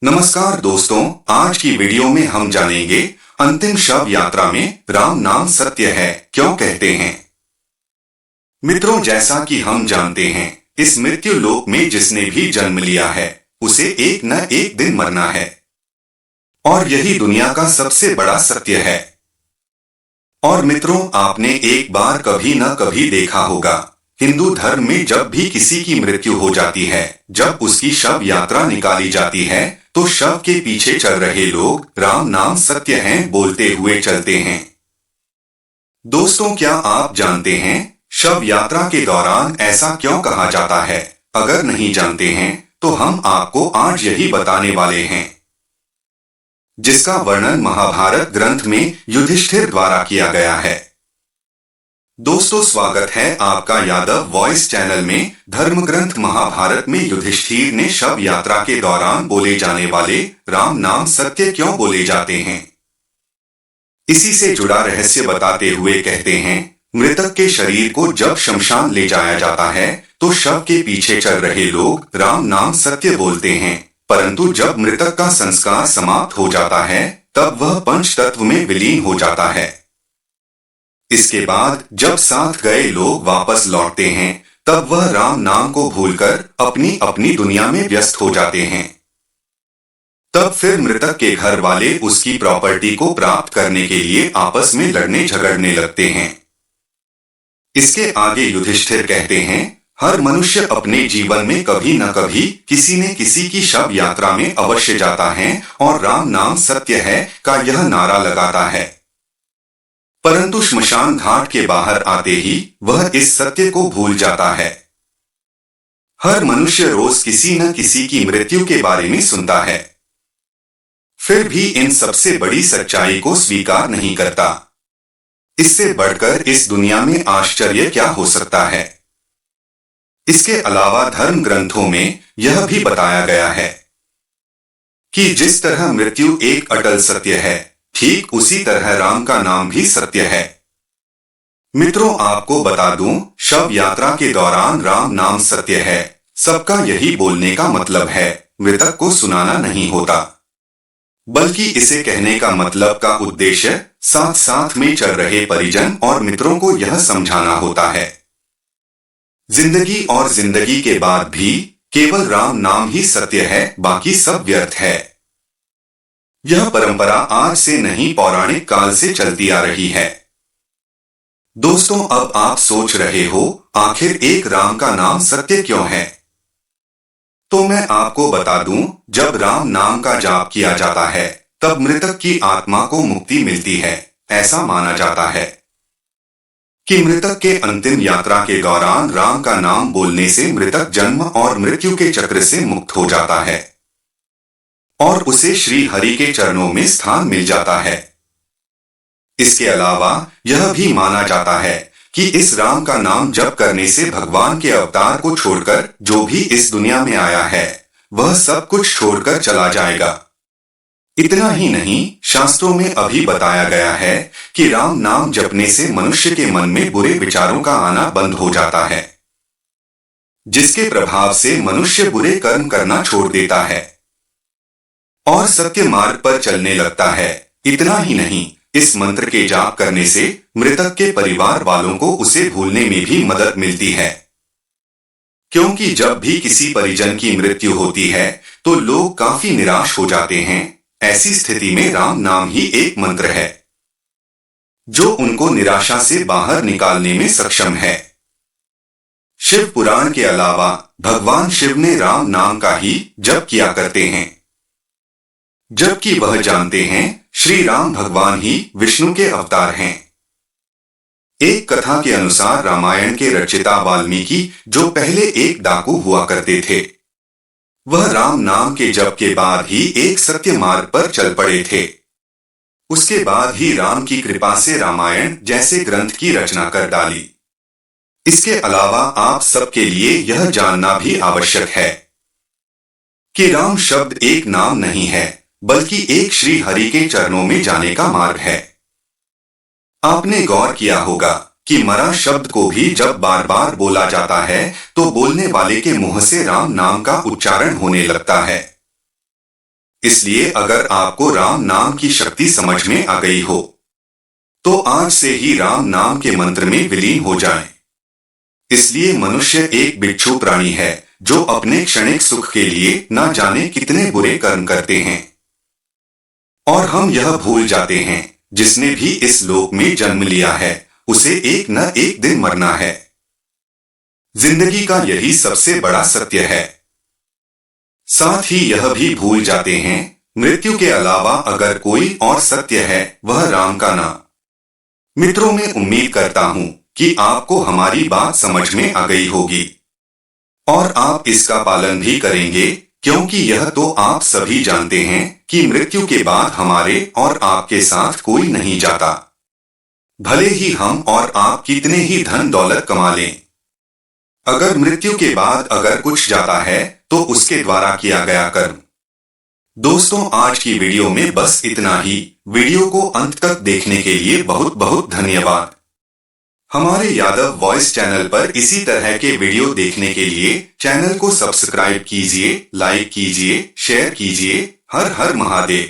नमस्कार दोस्तों, आज की वीडियो में हम जानेंगे अंतिम शव यात्रा में राम नाम सत्य है क्यों कहते हैं। मित्रों, जैसा कि हम जानते हैं, इस मृत्यु लोक में जिसने भी जन्म लिया है उसे एक न एक दिन मरना है और यही दुनिया का सबसे बड़ा सत्य है। और मित्रों, आपने एक बार कभी न कभी देखा होगा, हिंदू धर्म में जब भी किसी की मृत्यु हो जाती है, जब उसकी शव यात्रा निकाली जाती है तो शव के पीछे चल रहे लोग राम नाम सत्य है बोलते हुए चलते हैं। दोस्तों, क्या आप जानते हैं शव यात्रा के दौरान ऐसा क्यों कहा जाता है? अगर नहीं जानते हैं तो हम आपको आज यही बताने वाले हैं, जिसका वर्णन महाभारत ग्रंथ में युधिष्ठिर द्वारा किया गया है। दोस्तों, स्वागत है आपका यादव वॉइस चैनल में। धर्म ग्रंथ महाभारत में युधिष्ठिर ने शव यात्रा के दौरान बोले जाने वाले राम नाम सत्य क्यों बोले जाते हैं, इसी से जुड़ा रहस्य बताते हुए कहते हैं, मृतक के शरीर को जब शमशान ले जाया जाता है तो शव के पीछे चल रहे लोग राम नाम सत्य बोलते हैं, परंतु जब मृतक का संस्कार समाप्त हो जाता है तब वह पंच तत्व में विलीन हो जाता है। इसके बाद जब साथ गए लोग वापस लौटते हैं तब वह राम नाम को भूलकर अपनी अपनी दुनिया में व्यस्त हो जाते हैं। तब फिर मृतक के घर वाले उसकी प्रॉपर्टी को प्राप्त करने के लिए आपस में लड़ने झगड़ने लगते हैं। इसके आगे युधिष्ठिर कहते हैं, हर मनुष्य अपने जीवन में कभी न कभी किसी न किसी की शव यात्रा में अवश्य जाता है और राम नाम सत्य है का यह नारा लगाता है, परंतु श्मशान घाट के बाहर आते ही वह इस सत्य को भूल जाता है। हर मनुष्य रोज किसी न किसी की मृत्यु के बारे में सुनता है, फिर भी इन सबसे बड़ी सच्चाई को स्वीकार नहीं करता। इससे बढ़कर इस दुनिया में आश्चर्य क्या हो सकता है। इसके अलावा धर्म ग्रंथों में यह भी बताया गया है कि जिस तरह मृत्यु एक अटल सत्य है, ठीक उसी तरह राम का नाम भी सत्य है। मित्रों, आपको बता दूं, शव यात्रा के दौरान राम नाम सत्य है सबका यही बोलने का मतलब है, मृतक को सुनाना नहीं होता, बल्कि इसे कहने का मतलब का उद्देश्य साथ साथ में चल रहे परिजन और मित्रों को यह समझाना होता है, जिंदगी और जिंदगी के बाद भी केवल राम नाम ही सत्य है, बाकी सब व्यर्थ है। यह परंपरा आज से नहीं, पौराणिक काल से चलती आ रही है। दोस्तों, अब आप सोच रहे हो आखिर एक राम का नाम सत्य क्यों है? तो मैं आपको बता दूं, जब राम नाम का जाप किया जाता है तब मृतक की आत्मा को मुक्ति मिलती है। ऐसा माना जाता है कि मृतक के अंतिम यात्रा के दौरान राम का नाम बोलने से मृतक जन्म और मृत्यु के चक्र से मुक्त हो जाता है और उसे श्री हरि के चरणों में स्थान मिल जाता है। इसके अलावा यह भी माना जाता है कि इस राम का नाम जप करने से भगवान के अवतार को छोड़कर जो भी इस दुनिया में आया है वह सब कुछ छोड़कर चला जाएगा। इतना ही नहीं, शास्त्रों में अभी बताया गया है कि राम नाम जपने से मनुष्य के मन में बुरे विचारों का आना बंद हो जाता है, जिसके प्रभाव से मनुष्य बुरे कर्म करना छोड़ देता है और सत्य मार्ग पर चलने लगता है। इतना ही नहीं, इस मंत्र के जाप करने से मृतक के परिवार वालों को उसे भूलने में भी मदद मिलती है, क्योंकि जब भी किसी परिजन की मृत्यु होती है तो लोग काफी निराश हो जाते हैं। ऐसी स्थिति में राम नाम ही एक मंत्र है जो उनको निराशा से बाहर निकालने में सक्षम है। शिव पुराण के अलावा भगवान शिव ने राम नाम का ही जप किया करते हैं, जबकि वह जानते हैं श्री राम भगवान ही विष्णु के अवतार हैं। एक कथा के अनुसार रामायण के रचयिता वाल्मीकि जो पहले एक डाकू हुआ करते थे, वह राम नाम के जप के बाद ही एक सत्य मार्ग पर चल पड़े थे। उसके बाद ही राम की कृपा से रामायण जैसे ग्रंथ की रचना कर डाली। इसके अलावा आप सबके लिए यह जानना भी आवश्यक है कि राम शब्द एक नाम नहीं है, बल्कि एक श्री हरि के चरणों में जाने का मार्ग है। आपने गौर किया होगा कि मरा शब्द को भी जब बार बार बोला जाता है तो बोलने वाले के मुंह से राम नाम का उच्चारण होने लगता है। इसलिए अगर आपको राम नाम की शक्ति समझ में आ गई हो तो आज से ही राम नाम के मंत्र में विलीन हो जाएं। इसलिए मनुष्य एक बिच्छू प्राणी है जो अपने क्षणिक सुख के लिए न जाने कितने बुरे कर्म करते हैं और हम यह भूल जाते हैं जिसने भी इस लोक में जन्म लिया है उसे एक न एक दिन मरना है। जिंदगी का यही सबसे बड़ा सत्य है। साथ ही यह भी भूल जाते हैं मृत्यु के अलावा अगर कोई और सत्य है वह राम का नाम। मित्रों, मैं उम्मीद करता हूं कि आपको हमारी बात समझ में आ गई होगी और आप इसका पालन भी करेंगे, क्योंकि यह तो आप सभी जानते हैं कि मृत्यु के बाद हमारे और आपके साथ कोई नहीं जाता। भले ही हम और आप कितने ही धन दौलत कमा लें, अगर मृत्यु के बाद अगर कुछ जाता है तो उसके द्वारा किया गया कर्म। दोस्तों, आज की वीडियो में बस इतना ही। वीडियो को अंत तक देखने के लिए बहुत बहुत धन्यवाद। हमारे यादव वॉइस चैनल पर इसी तरह के वीडियो देखने के लिए चैनल को सब्सक्राइब कीजिए, लाइक कीजिए, शेयर कीजिए। हर हर महादेव।